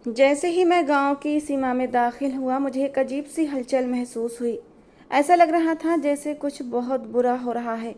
जैसे ही मैं गांव की सीमा में दाखिल हुआ, मुझे एक अजीब सी हलचल महसूस हुई। ऐसा लग रहा था जैसे कुछ बहुत बुरा हो रहा है।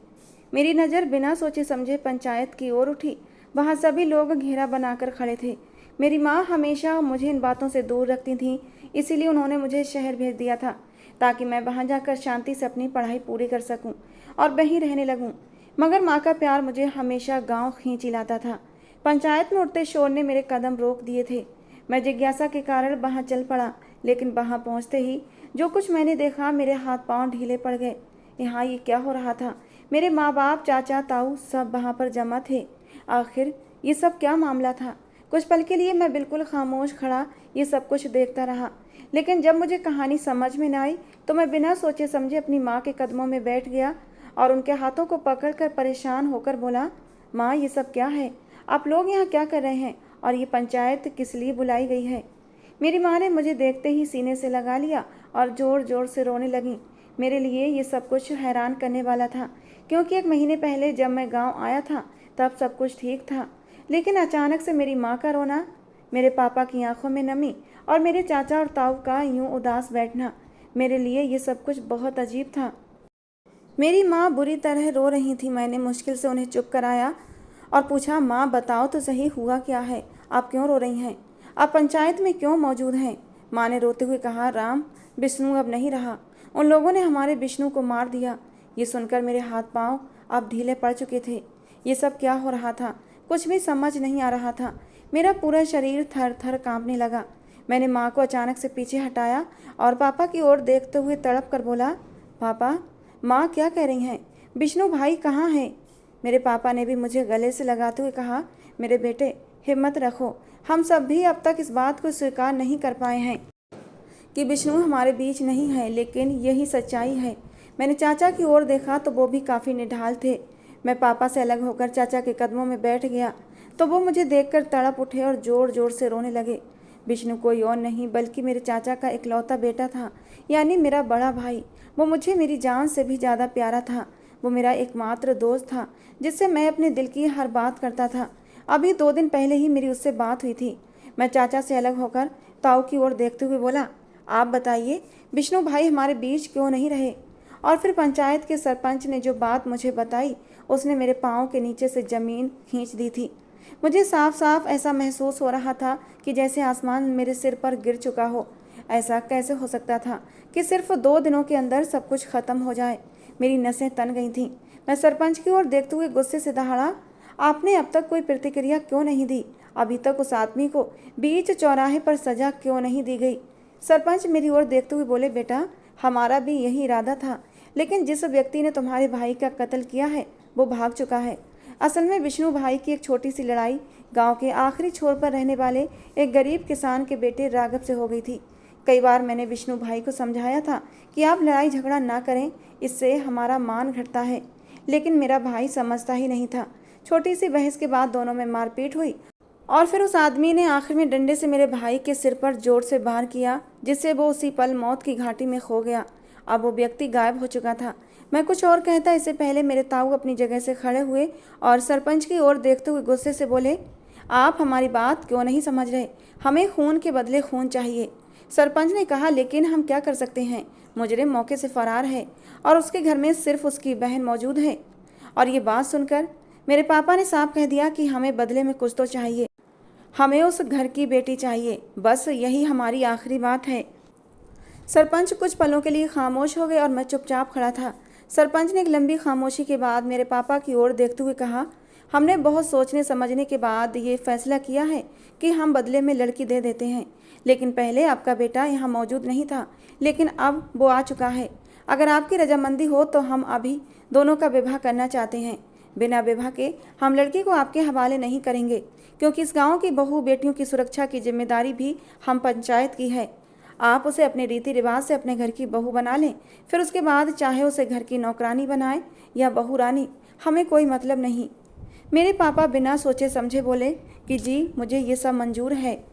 मेरी नज़र बिना सोचे समझे पंचायत की ओर उठी। वहाँ सभी लोग घेरा बनाकर खड़े थे। मेरी माँ हमेशा मुझे इन बातों से दूर रखती थी, इसीलिए उन्होंने मुझे शहर भेज दिया था ताकि मैं वहाँ जाकर शांति से अपनी पढ़ाई पूरी कर सकूँ और वहीं रहने लगूँ। मगर माँ का प्यार मुझे हमेशा गाँव खींच लाता था। पंचायत में उठते शोर ने मेरे कदम रोक दिए थे। मैं जिज्ञासा के कारण वहां चल पड़ा, लेकिन वहां पहुंचते ही जो कुछ मैंने देखा, मेरे हाथ पांव ढीले पड़ गए। यहाँ ये क्या हो रहा था? मेरे माँ बाप, चाचा, ताऊ सब वहां पर जमा थे। आखिर ये सब क्या मामला था? कुछ पल के लिए मैं बिल्कुल खामोश खड़ा ये सब कुछ देखता रहा, लेकिन जब मुझे कहानी समझ में न आई तो मैं बिना सोचे समझे अपनी माँ के कदमों में बैठ गया और उनके हाथों को पकड़कर परेशान होकर बोला, माँ ये सब क्या है? आप लोग यहाँ क्या कर रहे हैं और ये पंचायत किस लिए बुलाई गई है? मेरी माँ ने मुझे देखते ही सीने से लगा लिया और ज़ोर ज़ोर से रोने लगी। मेरे लिए ये सब कुछ हैरान करने वाला था, क्योंकि 1 महीने पहले जब मैं गांव आया था तब सब कुछ ठीक था। लेकिन अचानक से मेरी माँ का रोना, मेरे पापा की आंखों में नमी और मेरे चाचा और ताऊ का यूं उदास बैठना, मेरे लिए ये सब कुछ बहुत अजीब था। मेरी माँ बुरी तरह रो रही थी। मैंने मुश्किल से उन्हें चुप कराया और पूछा, माँ बताओ तो सही, हुआ क्या है? आप क्यों रो रही हैं? आप पंचायत में क्यों मौजूद हैं? माँ ने रोते हुए कहा, राम, विष्णु अब नहीं रहा। उन लोगों ने हमारे विष्णु को मार दिया। ये सुनकर मेरे हाथ पांव अब ढीले पड़ चुके थे। ये सब क्या हो रहा था? कुछ भी समझ नहीं आ रहा था। मेरा पूरा शरीर थर थर कांपने लगा। मैंने माँ को अचानक से पीछे हटाया और पापा की ओर देखते हुए तड़प कर बोला, पापा। माँ क्या कह रही हैं? विष्णु भाई कहाँ है? मेरे पापा ने भी मुझे गले से लगाते हुए कहा, मेरे बेटे हिम्मत रखो। हम सब भी अब तक इस बात को स्वीकार नहीं कर पाए हैं कि विष्णु हमारे बीच नहीं है, लेकिन यही सच्चाई है। मैंने चाचा की ओर देखा तो वो भी काफ़ी निढाल थे। मैं पापा से अलग होकर चाचा के कदमों में बैठ गया तो वो मुझे देखकर तड़प उठे और ज़ोर ज़ोर से रोने लगे। विष्णु कोई और नहीं बल्कि मेरे चाचा का इकलौता बेटा था, यानी मेरा बड़ा भाई। वो मुझे मेरी जान से भी ज़्यादा प्यारा था। वो मेरा एकमात्र दोस्त था जिससे मैं अपने दिल की हर बात करता था। अभी 2 दिन पहले ही मेरी उससे बात हुई थी। मैं चाचा से अलग होकर ताऊ की ओर देखते हुए बोला, आप बताइए, विष्णु भाई हमारे बीच क्यों नहीं रहे? और फिर पंचायत के सरपंच ने जो बात मुझे बताई, उसने मेरे पाँव के नीचे से ज़मीन खींच दी थी। मुझे साफ साफ ऐसा महसूस हो रहा था कि जैसे आसमान मेरे सिर पर गिर चुका हो। ऐसा कैसे हो सकता था कि सिर्फ 2 दिनों के अंदर सब कुछ खत्म हो जाए? मेरी नसें तन गई थीं। मैं सरपंच की ओर देखते हुए गुस्से से दहाड़ा, आपने अब तक कोई प्रतिक्रिया क्यों नहीं दी? अभी तक उस आदमी को बीच चौराहे पर सजा क्यों नहीं दी गई? सरपंच मेरी ओर देखते हुए बोले, बेटा हमारा भी यही इरादा था, लेकिन जिस व्यक्ति ने तुम्हारे भाई का कत्ल किया है वो भाग चुका है। असल में विष्णु भाई की एक छोटी सी लड़ाई गांव के आखिरी छोर पर रहने वाले एक गरीब किसान के बेटे राघव से हो गई थी। कई बार मैंने विष्णु भाई को समझाया था कि आप लड़ाई झगड़ा ना करें, इससे हमारा मान घटता है, लेकिन मेरा भाई समझता ही नहीं था। छोटी सी बहस के बाद दोनों में मारपीट हुई और फिर उस आदमी ने आखिर में डंडे से मेरे भाई के सिर पर जोर से वार किया, जिससे वो उसी पल मौत की घाटी में खो गया। अब वो व्यक्ति गायब हो चुका था। मैं कुछ और कहता इससे पहले मेरे ताऊ अपनी जगह से खड़े हुए और सरपंच की ओर देखते हुए गुस्से से बोले, आप हमारी बात क्यों नहीं समझ रहे? हमें खून के बदले खून चाहिए। सरपंच ने कहा, लेकिन हम क्या कर सकते हैं? मुजरिम मौके से फरार है और उसके घर में सिर्फ उसकी बहन मौजूद है। और ये बात सुनकर मेरे पापा ने साफ कह दिया कि हमें बदले में कुछ तो चाहिए, हमें उस घर की बेटी चाहिए, बस यही हमारी आखिरी बात है। सरपंच कुछ पलों के लिए खामोश हो गए और मैं चुपचाप खड़ा था। सरपंच ने एक लंबी खामोशी के बाद मेरे पापा की ओर देखते हुए कहा, हमने बहुत सोचने समझने के बाद ये फैसला किया है कि हम बदले में लड़की दे देते हैं, लेकिन पहले आपका बेटा यहाँ मौजूद नहीं था, लेकिन अब वो आ चुका है। अगर आपकी रजामंदी हो तो हम अभी दोनों का विवाह करना चाहते हैं। बिना विवाह के हम लड़की को आपके हवाले नहीं करेंगे, क्योंकि इस गांव की बहू बेटियों की सुरक्षा की जिम्मेदारी भी हम पंचायत की है। आप उसे अपने रीति रिवाज से अपने घर की बहू बना लें, फिर उसके बाद चाहे उसे घर की नौकरानी बनाएं या बहू रानी, हमें कोई मतलब नहीं। मेरे पापा बिना सोचे समझे बोले कि जी, मुझे ये सब मंजूर है,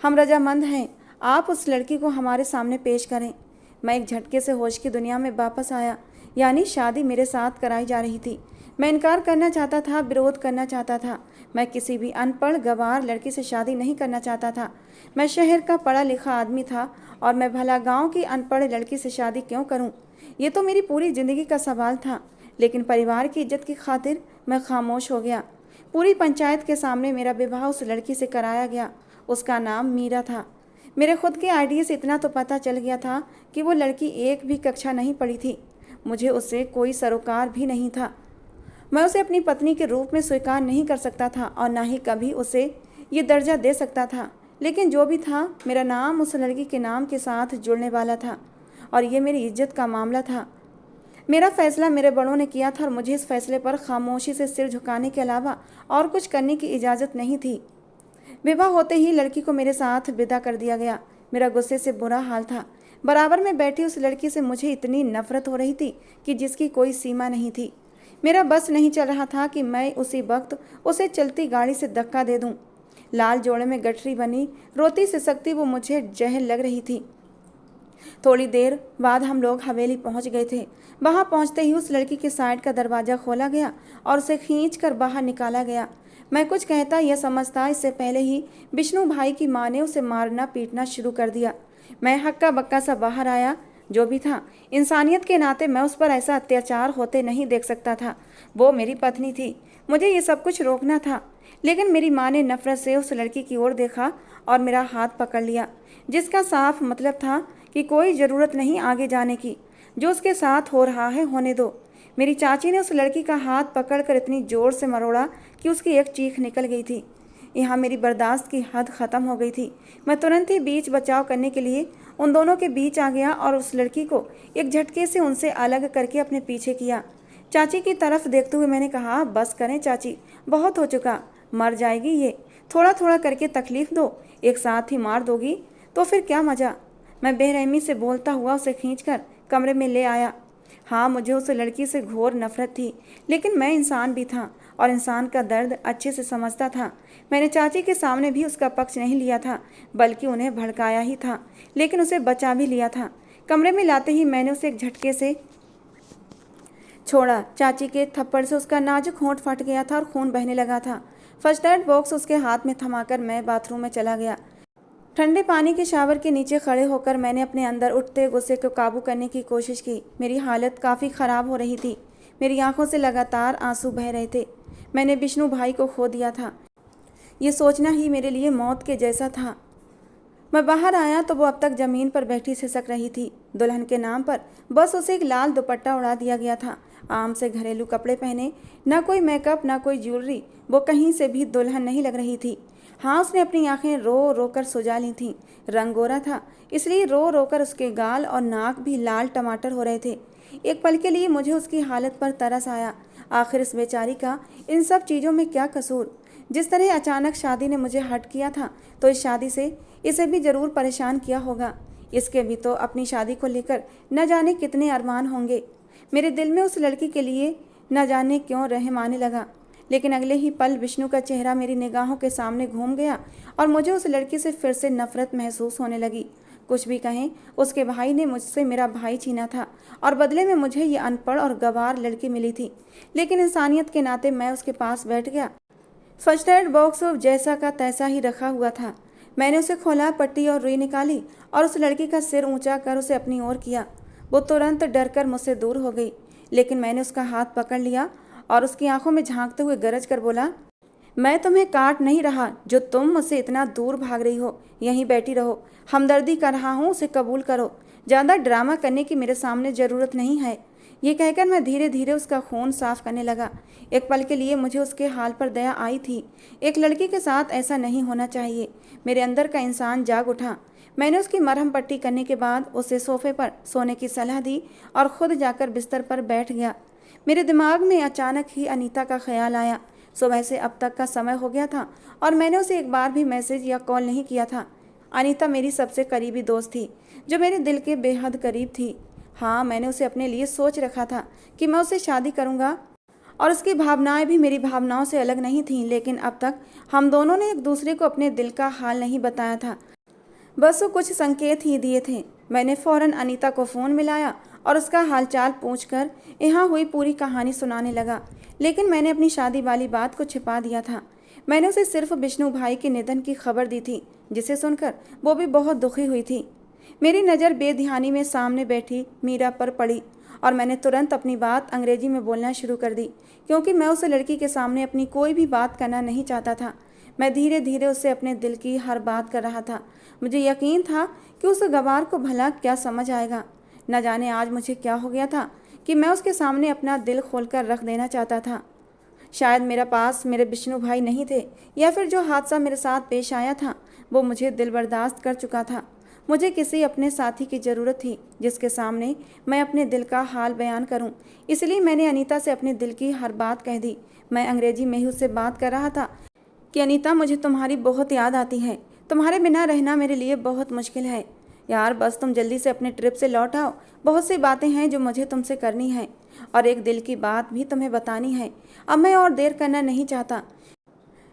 हम रजामंद हैं। आप उस लड़की को हमारे सामने पेश करें। मैं एक झटके से होश की दुनिया में वापस आया, यानी शादी मेरे साथ कराई जा रही थी। मैं इनकार करना चाहता था, विरोध करना चाहता था। मैं किसी भी अनपढ़ गंवार लड़की से शादी नहीं करना चाहता था। मैं शहर का पढ़ा लिखा आदमी था और मैं भला गांव की अनपढ़ लड़की से शादी क्यों करूं? ये तो मेरी पूरी जिंदगी का सवाल था। लेकिन परिवार की इज्जत की खातिर मैं खामोश हो गया। पूरी पंचायत के सामने मेरा विवाह उस लड़की से कराया गया। उसका नाम मीरा था। मेरे खुद के आइडिया से इतना तो पता चल गया था कि वो लड़की एक भी कक्षा नहीं पढ़ी थी। मुझे उससे कोई सरोकार भी नहीं था। मैं उसे अपनी पत्नी के रूप में स्वीकार नहीं कर सकता था और ना ही कभी उसे ये दर्जा दे सकता था। लेकिन जो भी था, मेरा नाम उस लड़की के नाम के साथ जुड़ने वाला था और ये मेरी इज्जत का मामला था। मेरा फैसला मेरे बड़ों ने किया था और मुझे इस फैसले पर खामोशी से सिर झुकाने के अलावा और कुछ करने की इजाज़त नहीं थी। विवाह होते ही लड़की को मेरे साथ विदा कर दिया गया। मेरा गुस्से से बुरा हाल था। बराबर में बैठी उस लड़की से मुझे इतनी नफरत हो रही थी कि जिसकी कोई सीमा नहीं थी। मेरा बस नहीं चल रहा था कि मैं उसी वक्त उसे चलती गाड़ी से धक्का दे दूं। लाल जोड़े में गठरी बनी रोती सिसकती वो मुझे जहर लग रही थी। थोड़ी देर बाद हम लोग हवेली पहुंच गए थे। वहां पहुंचते ही उस लड़की के साइड का दरवाज़ा खोला गया और उसे खींच कर बाहर निकाला गया। मैं कुछ कहता या समझता इससे पहले ही विष्णु भाई की माँ ने उसे मारना पीटना शुरू कर दिया। मैं हक्का बक्का सा बाहर आया। जो भी था, इंसानियत के नाते मैं उस पर ऐसा अत्याचार होते नहीं देख सकता था। वो मेरी पत्नी थी, मुझे ये सब कुछ रोकना था। लेकिन मेरी माँ ने नफरत से उस लड़की की ओर देखा और मेरा हाथ पकड़ लिया, जिसका साफ मतलब था कि कोई ज़रूरत नहीं आगे जाने की। जो उसके साथ हो रहा है होने दो। मेरी चाची ने उस लड़की का हाथ पकड़कर इतनी ज़ोर से मरोड़ा कि उसकी एक चीख निकल गई थी। यहाँ मेरी बर्दाश्त की हद ख़त्म हो गई थी। मैं तुरंत ही बीच बचाव करने के लिए उन दोनों के बीच आ गया और उस लड़की को एक झटके से उनसे अलग करके अपने पीछे किया। चाची की तरफ देखते हुए मैंने कहा, बस करें चाची, बहुत हो चुका, मर जाएगी ये। थोड़ा थोड़ा करके तकलीफ़ दो, एक साथ ही मार दोगी तो फिर क्या मज़ा। मैं बेरहमी से बोलता हुआ उसे खींचकर कमरे में ले आया। हाँ, मुझे उस लड़की से घोर नफरत थी, लेकिन मैं इंसान भी था और इंसान का दर्द अच्छे से समझता था। मैंने चाची के सामने भी उसका पक्ष नहीं लिया था, बल्कि उन्हें भड़काया ही था, लेकिन उसे बचा भी लिया था। कमरे में लाते ही मैंने उसे एक झटके से छोड़ा। चाची के थप्पड़ से उसका नाजुक होंठ फट गया था और खून बहने लगा था। फर्स्ट एड बॉक्स उसके हाथ में थमाकर मैं बाथरूम में चला गया। ठंडे पानी के शावर के नीचे खड़े होकर मैंने अपने अंदर उठते गुस्से को काबू करने की कोशिश की। मेरी हालत काफ़ी ख़राब हो रही थी। मेरी आंखों से लगातार आंसू बह रहे थे। मैंने विष्णु भाई को खो दिया था। ये सोचना ही मेरे लिए मौत के जैसा था। मैं बाहर आया तो वो अब तक ज़मीन पर बैठी सिसक रही थी। दुल्हन के नाम पर बस उसे एक लाल दुपट्टा उड़ा दिया गया था। आम से घरेलू कपड़े पहने, ना कोई मेकअप ना कोई ज्वेलरी। वो कहीं से भी दुल्हन नहीं लग रही थी। हाँ, उसने अपनी आंखें रो रो कर सुजा ली थीं। रंग गोरा था, इसलिए रो रो कर उसके गाल और नाक भी लाल टमाटर हो रहे थे। एक पल के लिए मुझे उसकी हालत पर तरस आया। आखिर इस बेचारी का इन सब चीज़ों में क्या कसूर। जिस तरह अचानक शादी ने मुझे हर्ट किया था, तो इस शादी से इसे भी ज़रूर परेशान किया होगा। इसके भी तो अपनी शादी को लेकर न जाने कितने अरमान होंगे। मेरे दिल में उस लड़की के लिए न जाने क्यों रहम आने लगा। लेकिन अगले ही पल विष्णु का चेहरा मेरी निगाहों के सामने घूम गया और मुझे उस लड़की से फिर से नफरत महसूस होने लगी। कुछ भी कहें, उसके भाई ने मुझसे मेरा भाई छीना था और बदले में मुझे ये अनपढ़ और गंवार लड़की मिली थी। लेकिन इंसानियत के नाते मैं उसके पास बैठ गया। फर्स्ट एड बॉक्स जैसा का तैसा ही रखा हुआ था। मैंने उसे खोला, पट्टी और रुई निकाली और उस लड़की का सिर ऊंचा कर उसे अपनी ओर किया। वो तुरंत डर कर मुझसे दूर हो गई, लेकिन मैंने उसका हाथ पकड़ लिया और उसकी आंखों में झांकते हुए गरज कर बोला, मैं तुम्हें काट नहीं रहा जो तुम मुझसे इतना दूर भाग रही हो। यहीं बैठी रहो, हमदर्दी कर रहा हूँ, उसे कबूल करो। ज़्यादा ड्रामा करने की मेरे सामने ज़रूरत नहीं है। ये कहकर मैं धीरे धीरे उसका खून साफ करने लगा। एक पल के लिए मुझे उसके हाल पर दया आई थी। एक लड़की के साथ ऐसा नहीं होना चाहिए। मेरे अंदर का इंसान जाग उठा। मैंने उसकी मरहम पट्टी करने के बाद उसे सोफे पर सोने की सलाह दी और खुद जाकर बिस्तर पर बैठ गया। मेरे दिमाग में अचानक ही अनीता का ख्याल आया। सुबह से अब तक का समय हो गया था और मैंने उसे एक बार भी मैसेज या कॉल नहीं किया था। अनीता मेरी सबसे करीबी दोस्त थी, जो मेरे दिल के बेहद करीब थी। हाँ, मैंने उसे अपने लिए सोच रखा था कि मैं उससे शादी करूँगा और उसकी भावनाएं भी मेरी भावनाओं से अलग नहीं थीं। लेकिन अब तक हम दोनों ने एक दूसरे को अपने दिल का हाल नहीं बताया था, बस वो कुछ संकेत ही दिए थे। मैंने फ़ौरन अनीता को फ़ोन मिलाया और उसका हालचाल पूछकर यहाँ हुई पूरी कहानी सुनाने लगा। लेकिन मैंने अपनी शादी वाली बात को छिपा दिया था। मैंने उसे सिर्फ विष्णु भाई के निधन की खबर दी थी, जिसे सुनकर वो भी बहुत दुखी हुई थी। मेरी नज़र बेध्यानी में सामने बैठी मीरा पर पड़ी और मैंने तुरंत अपनी बात अंग्रेजी में बोलना शुरू कर दी, क्योंकि मैं उस लड़की के सामने अपनी कोई भी बात करना नहीं चाहता था। मैं धीरे धीरे उससे अपने दिल की हर बात कर रहा था। मुझे यकीन था कि उस गवार को भला क्या समझ आएगा। न जाने आज मुझे क्या हो गया था कि मैं उसके सामने अपना दिल खोलकर रख देना चाहता था। शायद मेरे पास मेरे विष्णु भाई नहीं थे, या फिर जो हादसा मेरे साथ पेश आया था वो मुझे दिल बर्दाश्त कर चुका था। मुझे किसी अपने साथी की ज़रूरत थी जिसके सामने मैं अपने दिल का हाल बयान करूं। इसलिए मैंने अनीता से अपने दिल की हर बात कह दी। मैं अंग्रेजी में ही उससे बात कर रहा था कि अनीता, मुझे तुम्हारी बहुत याद आती है। तुम्हारे बिना रहना मेरे लिए बहुत मुश्किल है। यार बस तुम जल्दी से अपने ट्रिप से लौट आओ। बहुत सी बातें हैं जो मुझे तुमसे करनी है, और एक दिल की बात भी तुम्हें बतानी है। अब मैं और देर करना नहीं चाहता।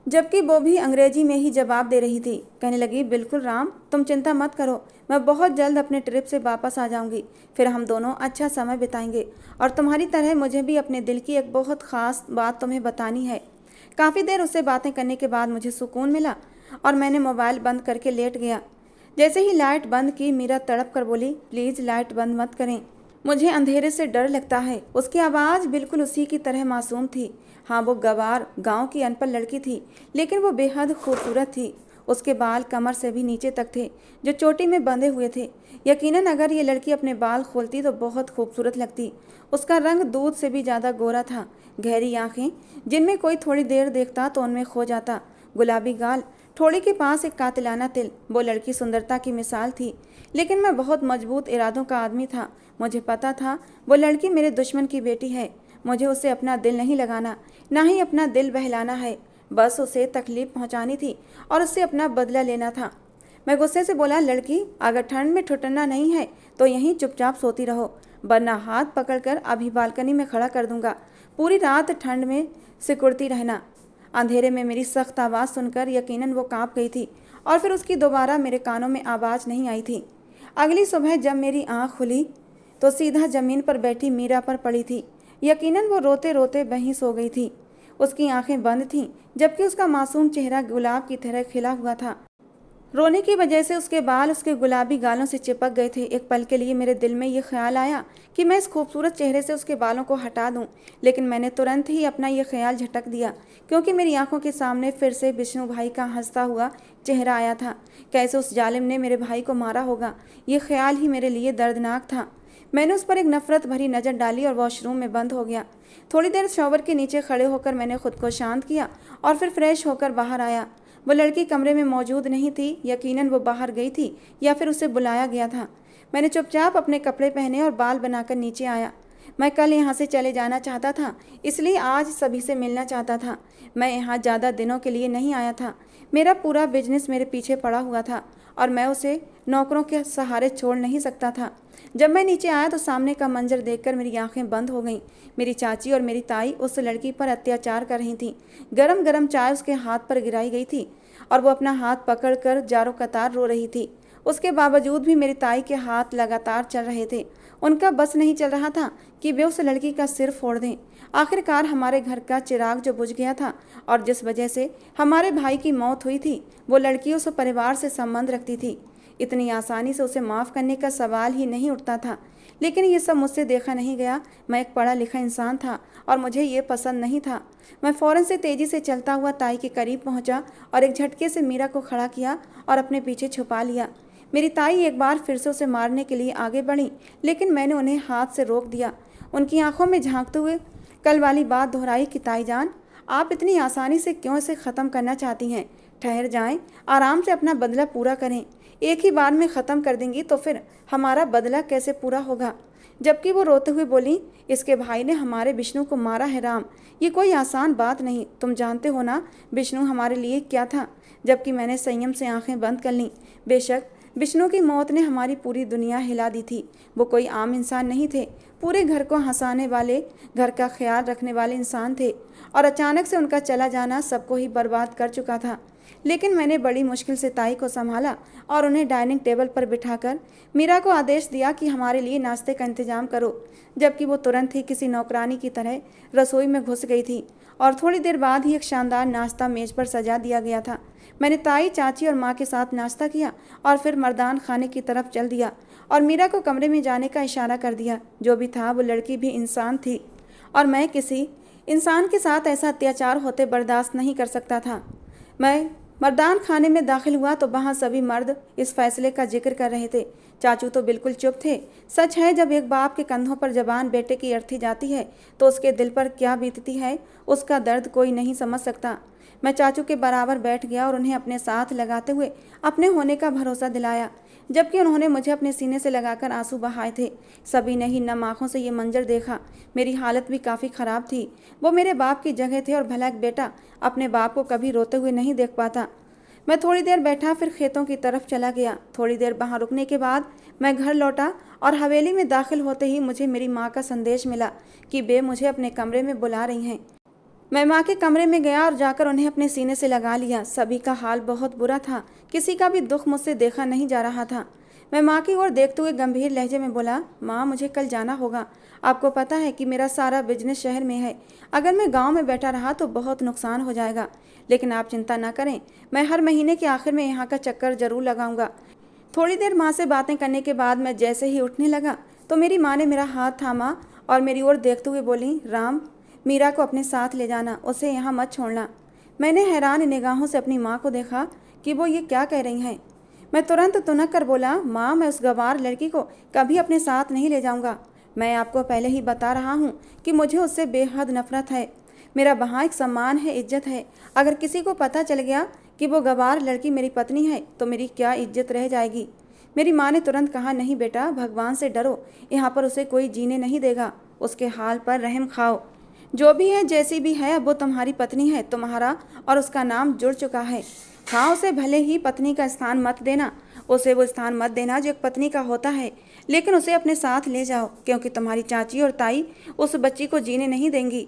जबकि वो भी अंग्रेजी में ही जवाब दे रही थी। कहने लगी, बिल्कुल राम, तुम चिंता मत करो। मैं बहुत जल्द अपने ट्रिप से वापस आ जाऊंगी। फिर हम दोनों अच्छा समय बिताएंगे, और तुम्हारी तरह मुझे भी अपने दिल की एक बहुत ख़ास बात तुम्हें बतानी है। काफ़ी देर उससे बातें करने के बाद मुझे सुकून मिला और मैंने मोबाइल बंद करके लेट गया। जैसे ही लाइट बंद की, मीरा तड़प कर बोली, प्लीज़ लाइट बंद मत करें, मुझे अंधेरे से डर लगता है। उसकी आवाज़ बिल्कुल उसी की तरह मासूम थी। हाँ, वो गवार गांव की अनपढ़ लड़की थी, लेकिन वो बेहद खूबसूरत थी। उसके बाल कमर से भी नीचे तक थे, जो चोटी में बंधे हुए थे। यकीनन अगर ये लड़की अपने बाल खोलती तो बहुत खूबसूरत लगती। उसका रंग दूध से भी ज़्यादा गोरा था। गहरी आँखें, जिनमें कोई थोड़ी देर देखता तो उनमें खो जाता। गुलाबी गाल, ठोड़ी के पास एक कातिलाना तिल। वो लड़की सुंदरता की मिसाल थी, लेकिन मैं बहुत मजबूत इरादों का आदमी था। मुझे पता था वो लड़की मेरे दुश्मन की बेटी है। मुझे उसे अपना दिल नहीं लगाना, ना ही अपना दिल बहलाना है। बस उसे तकलीफ पहुंचानी थी और उससे अपना बदला लेना था। मैं गुस्से से बोला, लड़की, अगर ठंड में ठुठरना नहीं है तो यहीं चुपचाप सोती रहो, वरना हाथ पकड़कर अभी बालकनी में खड़ा कर दूंगा। पूरी रात ठंड में सिकुड़ती रहना। अंधेरे में मेरी सख्त आवाज़ सुनकर यकीनन वो कांप गई थी, और फिर उसकी दोबारा मेरे कानों में आवाज़ नहीं आई थी। अगली सुबह जब मेरी आँख खुली तो सीधा ज़मीन पर बैठी मीरा पर पड़ी थी। यकीनन वो रोते रोते वहीं सो गई थी। उसकी आंखें बंद थीं, जबकि उसका मासूम चेहरा गुलाब की तरह खिला हुआ था। रोने की वजह से उसके बाल उसके गुलाबी गालों से चिपक गए थे। एक पल के लिए मेरे दिल में ये ख्याल आया कि मैं इस खूबसूरत चेहरे से उसके बालों को हटा दूं, लेकिन मैंने तुरंत ही अपना ये ख्याल झटक दिया, क्योंकि मेरी आंखों के सामने फिर से विष्णु भाई का हंसता हुआ चेहरा आया था। कैसे उस जालिम ने मेरे भाई को मारा होगा, ये ख्याल ही मेरे लिए दर्दनाक था। मैंने उस पर एक नफरत भरी नज़र डाली और वॉशरूम में बंद हो गया। थोड़ी देर शॉवर के नीचे खड़े होकर मैंने खुद को शांत किया और फिर फ्रेश होकर बाहर आया। वो लड़की कमरे में मौजूद नहीं थी। यकीनन वो बाहर गई थी या फिर उसे बुलाया गया था। मैंने चुपचाप अपने कपड़े पहने और बाल बनाकर नीचे आया। मैं कल यहाँ से चले जाना चाहता था, इसलिए आज सभी से मिलना चाहता था। मैं यहाँ ज़्यादा दिनों के लिए नहीं आया था। मेरा पूरा बिजनेस मेरे पीछे पड़ा हुआ था और मैं उसे नौकरों के सहारे छोड़ नहीं सकता था। जब मैं नीचे आया तो सामने का मंजर देखकर मेरी आंखें बंद हो गईं। मेरी चाची और मेरी ताई उस लड़की पर अत्याचार कर रही थीं। गरम गरम चाय उसके हाथ पर गिराई गई थी और वो अपना हाथ पकड़कर जारो कतार रो रही थी। उसके बावजूद भी मेरी ताई के हाथ लगातार चल रहे थे। उनका बस नहीं चल रहा था कि वे उस लड़की का सिर फोड़ दें। आखिरकार हमारे घर का चिराग जो बुझ गया था और जिस वजह से हमारे भाई की मौत हुई थी, वो लड़की उस परिवार से संबंध रखती थी। इतनी आसानी से उसे माफ़ करने का सवाल ही नहीं उठता था, लेकिन ये सब मुझसे देखा नहीं गया। मैं एक पढ़ा लिखा इंसान था और मुझे ये पसंद नहीं था। मैं फ़ौरन से तेज़ी से चलता हुआ ताई के करीब पहुंचा और एक झटके से मीरा को खड़ा किया और अपने पीछे छुपा लिया। मेरी ताई एक बार फिर से उसे मारने के लिए आगे बढ़ी, लेकिन मैंने उन्हें हाथ से रोक दिया। उनकी आंखों में झांकते हुए कल वाली बात दोहराई कि ताई जान, आप इतनी आसानी से क्यों इसे ख़त्म करना चाहती हैं? ठहर जाएं, आराम से अपना बदला पूरा करें। एक ही बार में ख़त्म कर देंगी तो फिर हमारा बदला कैसे पूरा होगा? जबकि वो रोते हुए बोली, इसके भाई ने हमारे विष्णु को मारा है राम, ये कोई आसान बात नहीं। तुम जानते हो ना विष्णु हमारे लिए क्या था? जबकि मैंने संयम से आंखें बंद कर लीं। बेशक विष्णु की मौत ने हमारी पूरी दुनिया हिला दी थी। वो कोई आम इंसान नहीं थे, पूरे घर को हंसाने वाले, घर का ख्याल रखने वाले इंसान थे, और अचानक से उनका चला जाना सबको ही बर्बाद कर चुका था। लेकिन मैंने बड़ी मुश्किल से ताई को संभाला और उन्हें डाइनिंग टेबल पर बिठाकर मीरा को आदेश दिया कि हमारे लिए नाश्ते का इंतजाम करो, जबकि वो तुरंत ही किसी नौकरानी की तरह रसोई में घुस गई थी और थोड़ी देर बाद ही एक शानदार नाश्ता मेज पर सजा दिया गया था। मैंने ताई, चाची और माँ के साथ नाश्ता किया और फिर मर्दान खाने की तरफ चल दिया और मीरा को कमरे में जाने का इशारा कर दिया। जो भी था, वो लड़की भी इंसान थी और मैं किसी इंसान के साथ ऐसा अत्याचार होते बर्दाश्त नहीं कर सकता था। मैं मर्दान खाने में दाखिल हुआ तो वहाँ सभी मर्द इस फैसले का जिक्र कर रहे थे। चाचू तो बिल्कुल चुप थे। सच है, जब एक बाप के कंधों पर जबान बेटे की अर्थी जाती है तो उसके दिल पर क्या बीतती है, उसका दर्द कोई नहीं समझ सकता। मैं चाचू के बराबर बैठ गया और उन्हें अपने साथ लगाते हुए अपने होने का भरोसा दिलाया, जबकि उन्होंने मुझे अपने सीने से लगाकर आंसू बहाए थे। सभी ने ही नम आँखों से ये मंजर देखा। मेरी हालत भी काफ़ी ख़राब थी। वो मेरे बाप की जगह थे और भला एक बेटा अपने बाप को कभी रोते हुए नहीं देख पाता। मैं थोड़ी देर बैठा, फिर खेतों की तरफ चला गया। थोड़ी देर वहाँ रुकने के बाद मैं घर लौटा और हवेली में दाखिल होते ही मुझे मेरी माँ का संदेश मिला कि बे मुझे अपने कमरे में बुला रही हैं। मैं माँ के कमरे में गया और जाकर उन्हें अपने सीने से लगा लिया। सभी का हाल बहुत बुरा था। किसी का भी दुख मुझसे देखा नहीं जा रहा था। मैं माँ की ओर देखते हुए गंभीर लहजे में बोला, माँ मुझे कल जाना होगा। आपको पता है कि मेरा सारा बिजनेस शहर में है। अगर मैं गांव में बैठा रहा तो बहुत नुकसान हो जाएगा, लेकिन आप चिंता ना करें, मैं हर महीने के आखिर में यहाँ का चक्कर जरूर लगाऊंगा। थोड़ी देर माँ से बातें करने के बाद मैं जैसे ही उठने लगा तो मेरी माँ ने मेरा हाथ थामा और मेरी ओर देखते हुए बोली, राम, मीरा को अपने साथ ले जाना, उसे यहाँ मत छोड़ना। मैंने हैरान निगाहों से अपनी माँ को देखा कि वो ये क्या कह रही हैं। मैं तुरंत तुनक कर बोला, माँ मैं उस गवार लड़की को कभी अपने साथ नहीं ले जाऊँगा। मैं आपको पहले ही बता रहा हूँ कि मुझे उससे बेहद नफरत है। मेरा वहाँ एक सम्मान है, इज्जत है। अगर किसी को पता चल गया कि वो गवार लड़की मेरी पत्नी है तो मेरी क्या इज्जत रह जाएगी। मेरी माँ ने तुरंत कहा, नहीं बेटा, भगवान से डरो, यहाँ पर उसे कोई जीने नहीं देगा। उसके हाल पर रहम खाओ। जो भी है, जैसी भी है, अब वो तुम्हारी पत्नी है। तुम्हारा और उसका नाम जुड़ चुका है। हाँ, उसे भले ही पत्नी का स्थान मत देना, उसे वो स्थान मत देना जो एक पत्नी का होता है, लेकिन उसे अपने साथ ले जाओ, क्योंकि तुम्हारी चाची और ताई उस बच्ची को जीने नहीं देंगी।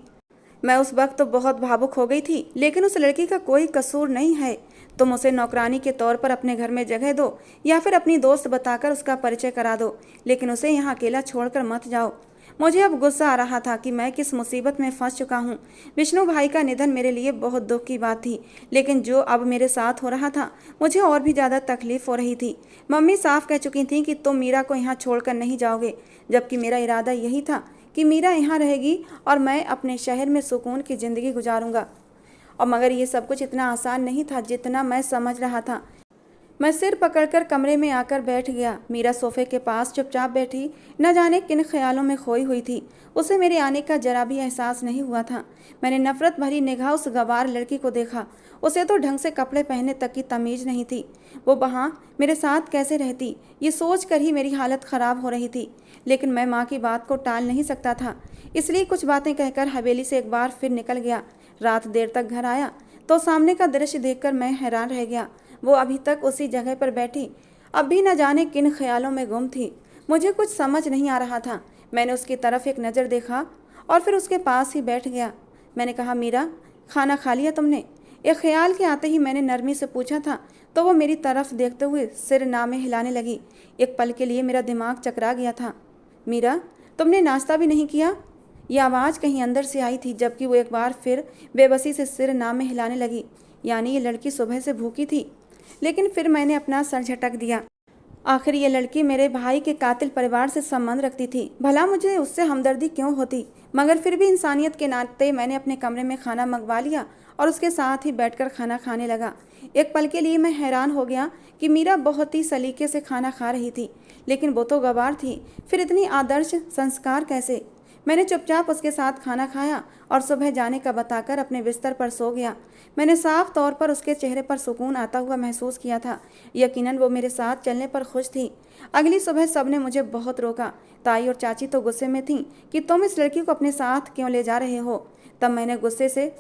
मैं उस वक्त तो बहुत भावुक हो गई थी, लेकिन उस लड़की का कोई कसूर नहीं है। तुम उसे नौकरानी के तौर पर अपने घर में जगह दो या फिर अपनी दोस्त बताकर उसका परिचय करा दो, लेकिन उसे यहाँ अकेला छोड़कर मत जाओ। मुझे अब गुस्सा आ रहा था कि मैं किस मुसीबत में फंस चुका हूँ। विष्णु भाई का निधन मेरे लिए बहुत दुख की बात थी, लेकिन जो अब मेरे साथ हो रहा था मुझे और भी ज़्यादा तकलीफ हो रही थी। मम्मी साफ कह चुकी थी कि तुम मीरा को यहाँ छोड़कर नहीं जाओगे, जबकि मेरा इरादा यही था कि मीरा यहाँ रहेगी और मैं अपने शहर में सुकून की ज़िंदगी गुजारूंगा। और मगर ये सब कुछ इतना आसान नहीं था जितना मैं समझ रहा था। मैं सिर पकड़कर कमरे में आकर बैठ गया। मीरा सोफे के पास चुपचाप बैठी न जाने किन ख्यालों में खोई हुई थी। उसे मेरे आने का जरा भी एहसास नहीं हुआ था। मैंने नफरत भरी निगाह उस गवार लड़की को देखा। उसे तो ढंग से कपड़े पहनने तक की तमीज नहीं थी। वो वहाँ मेरे साथ कैसे रहती, ये सोच कर ही मेरी हालत ख़राब हो रही थी। लेकिन मैं माँ की बात को टाल नहीं सकता था, इसलिए कुछ बातें कहकर हवेली से एक बार फिर निकल गया। रात देर तक घर आया तो सामने का दृश्य देखकर मैं हैरान रह गया। वो अभी तक उसी जगह पर बैठी, अब भी न जाने किन ख्यालों में गुम थी। मुझे कुछ समझ नहीं आ रहा था। मैंने उसकी तरफ एक नज़र देखा और फिर उसके पास ही बैठ गया। मैंने कहा, मीरा, खाना खा लिया तुमने? एक ख्याल के आते ही मैंने नरमी से पूछा था तो वो मेरी तरफ देखते हुए सिर नामे हिलाने लगी। एक पल के लिए मेरा दिमाग चकरा गया था। मीरा, तुमने नाश्ता भी नहीं किया? यह आवाज़ कहीं अंदर से आई थी, जबकि वो एक बार फिर बेबसी से सिर नामे हिलाने लगी। यानी ये लड़की सुबह से भूखी थी। लेकिन फिर मैंने अपना सर झटक दिया। आखिर ये लड़की मेरे भाई के कातिल परिवार से संबंध रखती थी। भला मुझे उससे हमदर्दी क्यों होती, मगर फिर भी इंसानियत के नाते मैंने अपने कमरे में खाना मंगवा लिया और उसके साथ ही बैठकर खाना खाने लगा। एक पल के लिए मैं हैरान हो गया कि मीरा बहुत ही सलीके से खाना खा रही थी, लेकिन वो तो गवार थी, फिर इतनी आदर्श संस्कार कैसे? मैंने चुपचाप उसके साथ खाना खाया और सुबह जाने का बताकर अपने बिस्तर पर सो गया। मैंने साफ तौर पर उसके चेहरे पर सुकून आता हुआ महसूस किया था। यकीनन वो मेरे साथ चलने पर खुश थी। अगली सुबह सबने मुझे बहुत रोका। ताई और चाची तो गुस्से में थीं कि तुम इस लड़की को अपने साथ क्यों ले जा रहे हो। तब मैंने गुस्से से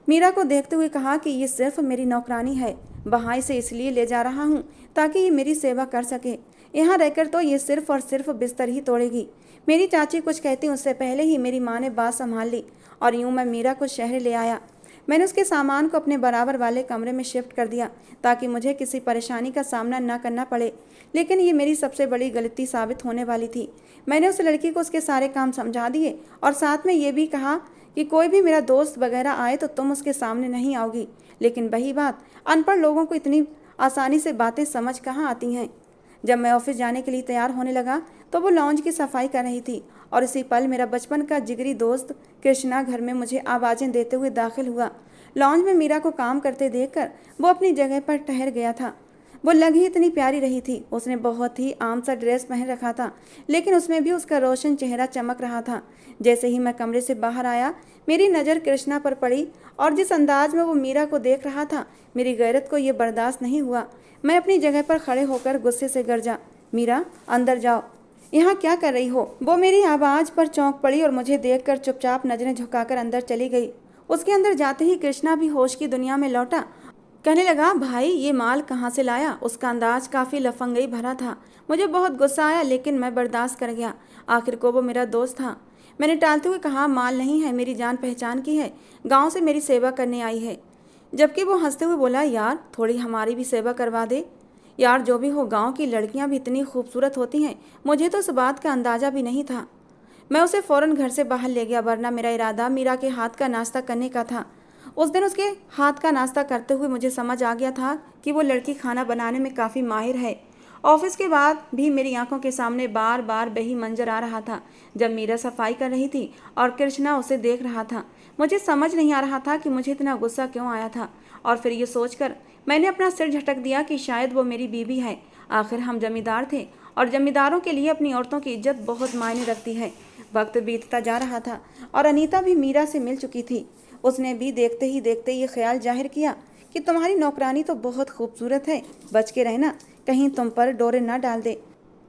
मीरा को देखते हुए कहा कि ये सिर्फ मेरी नौकरानी है। वहाँ इसे इसलिए ले जा रहा हूँ ताकि ये मेरी सेवा कर सके। यहाँ रहकर तो ये सिर्फ और सिर्फ बिस्तर ही तोड़ेगी। मेरी चाची कुछ कहती उससे पहले ही मेरी माँ ने बात संभाल ली और यूँ मैं मीरा को शहर ले आया। मैंने उसके सामान को अपने बराबर वाले कमरे में शिफ्ट कर दिया ताकि मुझे किसी परेशानी का सामना न करना पड़े, लेकिन ये मेरी सबसे बड़ी गलती साबित होने वाली थी। मैंने उस लड़की को उसके सारे काम समझा दिए और साथ में ये भी कहा कि कोई भी मेरा दोस्त वगैरह आए तो तुम उसके सामने नहीं आओगी। लेकिन वही बात, अनपढ़ लोगों को इतनी आसानी से बातें समझ कहाँ आती हैं। जब मैं ऑफिस जाने के लिए तैयार होने लगा तो वो लॉन्ज की सफाई कर रही थी और इसी पल मेरा बचपन का जिगरी दोस्त कृष्णा घर में मुझे आवाज़ें देते हुए दाखिल हुआ। लॉन्ज में मीरा को काम करते देखकर वो अपनी जगह पर ठहर गया था। वो लग ही इतनी प्यारी रही थी। उसने बहुत ही आम सा ड्रेस पहन रखा था, लेकिन उसमें भी उसका रोशन चेहरा चमक रहा था। जैसे ही मैं कमरे से बाहर आया, मेरी नज़र कृष्णा पर पड़ी और जिस अंदाज में वो मीरा को देख रहा था, मेरी गैरत को ये बर्दाश्त नहीं हुआ। मैं अपनी जगह पर खड़े होकर गुस्से से गरजा, मीरा अंदर जाओ, यहाँ क्या कर रही हो? वो मेरी आवाज़ पर चौंक पड़ी और मुझे देखकर चुपचाप नजरें झुकाकर अंदर चली गई। उसके अंदर जाते ही कृष्णा भी होश की दुनिया में लौटा। कहने लगा, भाई ये माल कहाँ से लाया? उसका अंदाज काफ़ी लफंगई भरा था। मुझे बहुत गुस्सा आया, लेकिन मैं बर्दाश्त कर गया। आखिर को वो मेरा दोस्त था। मैंने टालते हुए कहा, माल नहीं है, मेरी जान पहचान की है, गांव से मेरी सेवा करने आई है। जबकि वो हंसते हुए बोला, यार थोड़ी हमारी भी सेवा करवा दे। यार जो भी हो, गांव की लड़कियां भी इतनी खूबसूरत होती हैं, मुझे तो इस बात का अंदाज़ा भी नहीं था। मैं उसे फ़ौरन घर से बाहर ले गया, वरना मेरा इरादा मीरा के हाथ का नाश्ता करने का था। उस दिन उसके हाथ का नाश्ता करते हुए मुझे समझ आ गया था कि वो लड़की खाना बनाने में काफ़ी माहिर है। ऑफिस के बाद भी मेरी आंखों के सामने बार बार वही मंजर आ रहा था, जब मीरा सफाई कर रही थी और कृष्णा उसे देख रहा था। मुझे समझ नहीं आ रहा था कि मुझे इतना गुस्सा क्यों आया था, और फिर ये सोचकर मैंने अपना सिर झटक दिया कि शायद वो मेरी बीवी है। आखिर हम जमींदार थे और जमींदारों के लिए अपनी औरतों की इज्जत बहुत मायने रखती है। वक्त बीतता जा रहा था और अनीता भी मीरा से मिल चुकी थी। उसने भी देखते ही देखते ये ख्याल जाहिर किया कि तुम्हारी नौकरानी तो बहुत खूबसूरत है, बच के रहना, कहीं तुम पर डोरे ना डाल दे।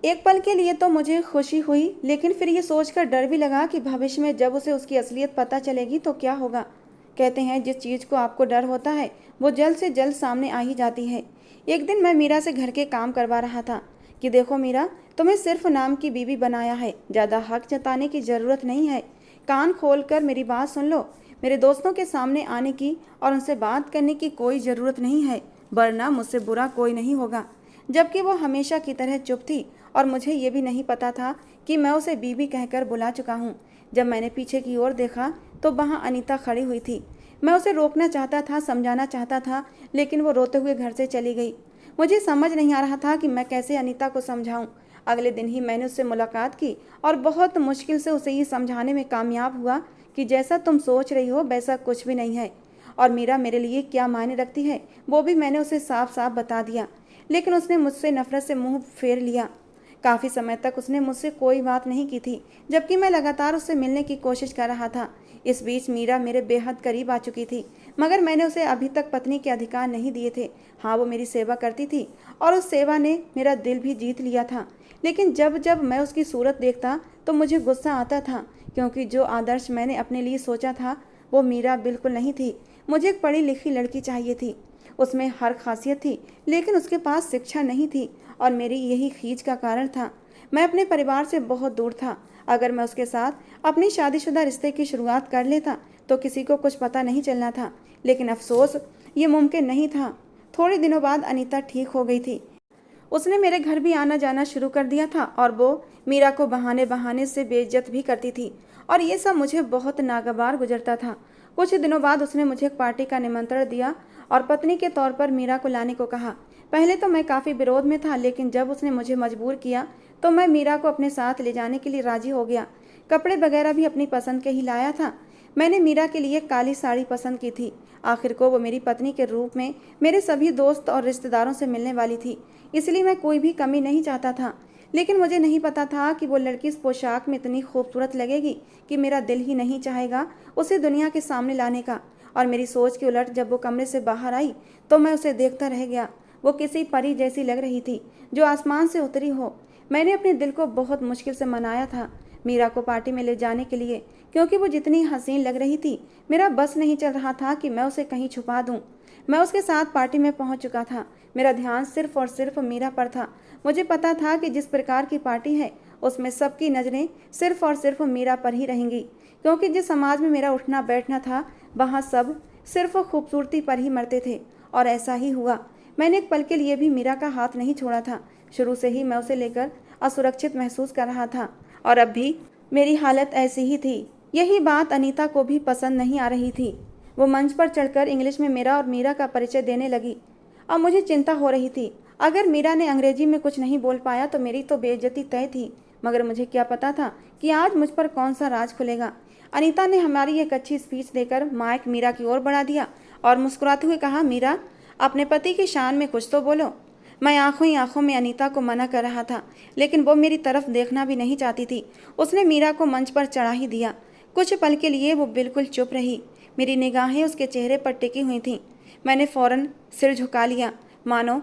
एक पल के लिए तो मुझे खुशी हुई, लेकिन फिर ये सोचकर डर भी लगा कि भविष्य में जब उसे उसकी असलियत पता चलेगी तो क्या होगा। कहते हैं जिस चीज़ को आपको डर होता है वो जल्द से जल्द सामने आ ही जाती है। एक दिन मैं मीरा से घर के काम करवा रहा था कि देखो मीरा, तुम्हें सिर्फ नाम की बीवी बनाया है, ज़्यादा हक जताने की ज़रूरत नहीं है। कान खोल कर मेरी बात सुन लो। मेरे दोस्तों के सामने आने की और उनसे बात करने की कोई ज़रूरत नहीं है, वरना मुझसे बुरा कोई नहीं होगा। जबकि वो हमेशा की तरह चुप थी और मुझे ये भी नहीं पता था कि मैं उसे बीबी कहकर बुला चुका हूँ। जब मैंने पीछे की ओर देखा तो वहाँ अनीता खड़ी हुई थी। मैं उसे रोकना चाहता था, समझाना चाहता था, लेकिन वो रोते हुए घर से चली गई। मुझे समझ नहीं आ रहा था कि मैं कैसे अनीता को समझाऊं। अगले दिन ही मैंने उससे मुलाकात की और बहुत मुश्किल से उसे ये समझाने में कामयाब हुआ कि जैसा तुम सोच रही हो वैसा कुछ भी नहीं है, और मीरा मेरे लिए क्या मायने रखती है वो भी मैंने उसे साफ साफ बता दिया। लेकिन उसने मुझसे नफरत से मुंह फेर लिया। काफ़ी समय तक उसने मुझसे कोई बात नहीं की थी, जबकि मैं लगातार उससे मिलने की कोशिश कर रहा था। इस बीच मीरा मेरे बेहद करीब आ चुकी थी, मगर मैंने उसे अभी तक पत्नी के अधिकार नहीं दिए थे। हाँ, वो मेरी सेवा करती थी और उस सेवा ने मेरा दिल भी जीत लिया था। लेकिन जब जब मैं उसकी सूरत देखता तो मुझे गुस्सा आता था, क्योंकि जो आदर्श मैंने अपने लिए सोचा था वो मीरा बिल्कुल नहीं थी। मुझे एक पढ़ी लिखी लड़की चाहिए थी, उसमें हर खासियत थी, लेकिन उसके पास शिक्षा नहीं थी, और मेरी यही खींच का कारण था। मैं अपने परिवार से बहुत दूर था। अगर मैं उसके साथ अपनी शादीशुदा रिश्ते की शुरुआत कर लेता तो किसी को कुछ पता नहीं चलना था, लेकिन अफसोस ये मुमकिन नहीं था। थोड़े दिनों बाद अनीता ठीक हो गई थी। उसने मेरे घर भी आना जाना शुरू कर दिया था और वो मीरा को बहाने बहाने से बेइज्जत भी करती थी, और ये सब मुझे बहुत नागवार गुजरता था। कुछ दिनों बाद उसने मुझे एक पार्टी का निमंत्रण दिया और पत्नी के तौर पर मीरा को लाने को कहा। पहले तो मैं काफ़ी विरोध में था, लेकिन जब उसने मुझे मजबूर किया तो मैं मीरा को अपने साथ ले जाने के लिए राजी हो गया। कपड़े वगैरह भी अपनी पसंद के ही लाया था। मैंने मीरा के लिए काली साड़ी पसंद की थी। आखिर को वो मेरी पत्नी के रूप में मेरे सभी दोस्त और रिश्तेदारों से मिलने वाली थी, इसलिए मैं कोई भी कमी नहीं चाहता था। लेकिन मुझे नहीं पता था कि वो लड़की इस पोशाक में इतनी खूबसूरत लगेगी कि मेरा दिल ही नहीं चाहेगा उसे दुनिया के सामने लाने का। और मेरी सोच के उलट जब वो कमरे से बाहर आई तो मैं उसे देखता रह गया। वो किसी परी जैसी लग रही थी जो आसमान से उतरी हो। मैंने अपने दिल को बहुत मुश्किल से मनाया था मीरा को पार्टी में ले जाने के लिए, क्योंकि वो जितनी हसीन लग रही थी मेरा बस नहीं चल रहा था कि मैं उसे कहीं छुपा दूं। मैं उसके साथ पार्टी में पहुंच चुका था। मेरा ध्यान सिर्फ और सिर्फ मीरा पर था। मुझे पता था कि जिस प्रकार की पार्टी है उसमें सबकी नज़रें सिर्फ और सिर्फ मीरा पर ही रहेंगी, क्योंकि जिस समाज में मेरा उठना बैठना था वहाँ सब सिर्फ वो खूबसूरती पर ही मरते थे। और ऐसा ही हुआ। मैंने एक पल के लिए भी मीरा का हाथ नहीं छोड़ा था। शुरू से ही मैं उसे लेकर असुरक्षित महसूस कर रहा था और अब भी मेरी हालत ऐसी ही थी। यही बात अनीता को भी पसंद नहीं आ रही थी। वो मंच पर चढ़कर इंग्लिश में मेरा और मीरा का परिचय देने लगी। अब मुझे चिंता हो रही थी, अगर मीरा ने अंग्रेजी में कुछ नहीं बोल पाया तो मेरी तो बेइज्जती तय थी। मगर मुझे क्या पता था कि आज मुझ पर कौन सा राज खुलेगा। अनीता ने हमारी एक अच्छी स्पीच देकर माइक मीरा की ओर बढ़ा दिया और मुस्कुराते हुए कहा, मीरा, अपने पति की शान में कुछ तो बोलो। मैं आंखों ही आंखों में अनीता को मना कर रहा था, लेकिन वो मेरी तरफ देखना भी नहीं चाहती थी। उसने मीरा को मंच पर चढ़ा ही दिया। कुछ पल के लिए वो बिल्कुल चुप रही। मेरी निगाहें उसके चेहरे पर टिकी हुई थीं। मैंने फौरन सिर झुका लिया, मानो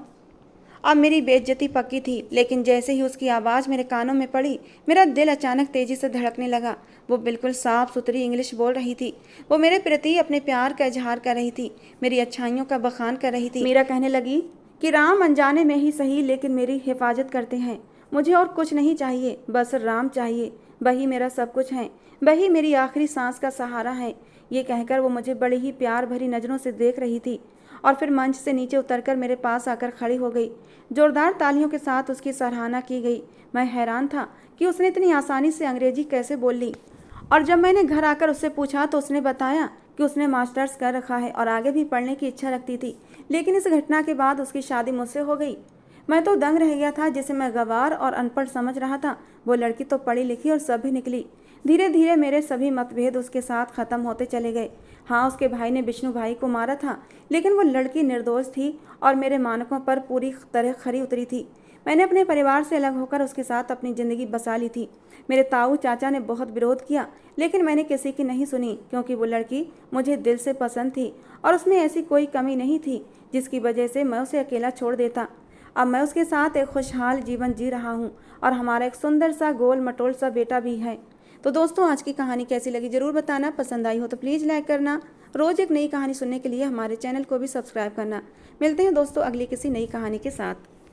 अब मेरी बेइज्जती पक्की थी। लेकिन जैसे ही उसकी आवाज़ मेरे कानों में पड़ी, मेरा दिल अचानक तेजी से धड़कने लगा। वो बिल्कुल साफ सुथरी इंग्लिश बोल रही थी। वो मेरे प्रति अपने प्यार का इजहार कर रही थी, मेरी अच्छाइयों का बखान कर रही थी। मीरा कहने लगी कि राम अनजाने में ही सही लेकिन मेरी हिफाजत करते हैं। मुझे और कुछ नहीं चाहिए, बस राम चाहिए। वही मेरा सब कुछ है, वही मेरी आखिरी सांस का सहारा है। ये कहकर वो मुझे बड़ी ही प्यार भरी नज़रों से देख रही थी और फिर मंच से नीचे उतरकर मेरे पास आकर खड़ी हो गई। जोरदार तालियों के साथ उसकी सराहना की गई। मैं हैरान था कि उसने इतनी आसानी से अंग्रेजी कैसे बोल ली। और जब मैंने घर आकर उससे पूछा तो उसने बताया कि उसने मास्टर्स कर रखा है और आगे भी पढ़ने की इच्छा रखती थी, लेकिन इस घटना के बाद उसकी शादी मुझसे हो गई। मैं तो दंग रह गया था, जिसे मैं गंवार और अनपढ़ समझ रहा था, वो लड़की तो पढ़ी लिखी और सभ्य निकली। धीरे धीरे मेरे सभी मतभेद उसके साथ खत्म होते चले गए। हाँ, उसके भाई ने विष्णु भाई को मारा था, लेकिन वो लड़की निर्दोष थी और मेरे मानकों पर पूरी तरह खरी उतरी थी। मैंने अपने परिवार से अलग होकर उसके साथ अपनी ज़िंदगी बसा ली थी। मेरे ताऊ चाचा ने बहुत विरोध किया, लेकिन मैंने किसी की नहीं सुनी, क्योंकि वो लड़की मुझे दिल से पसंद थी और उसमें ऐसी कोई कमी नहीं थी जिसकी वजह से मैं उसे अकेला छोड़ देता। अब मैं उसके साथ एक खुशहाल जीवन जी रहा हूँ और हमारा एक सुंदर सा गोल मटोल सा बेटा भी है। तो दोस्तों, आज की कहानी कैसी लगी ज़रूर बताना। पसंद आई हो तो प्लीज़ लाइक करना। रोज़ एक नई कहानी सुनने के लिए हमारे चैनल को भी सब्सक्राइब करना। मिलते हैं दोस्तों अगली किसी नई कहानी के साथ।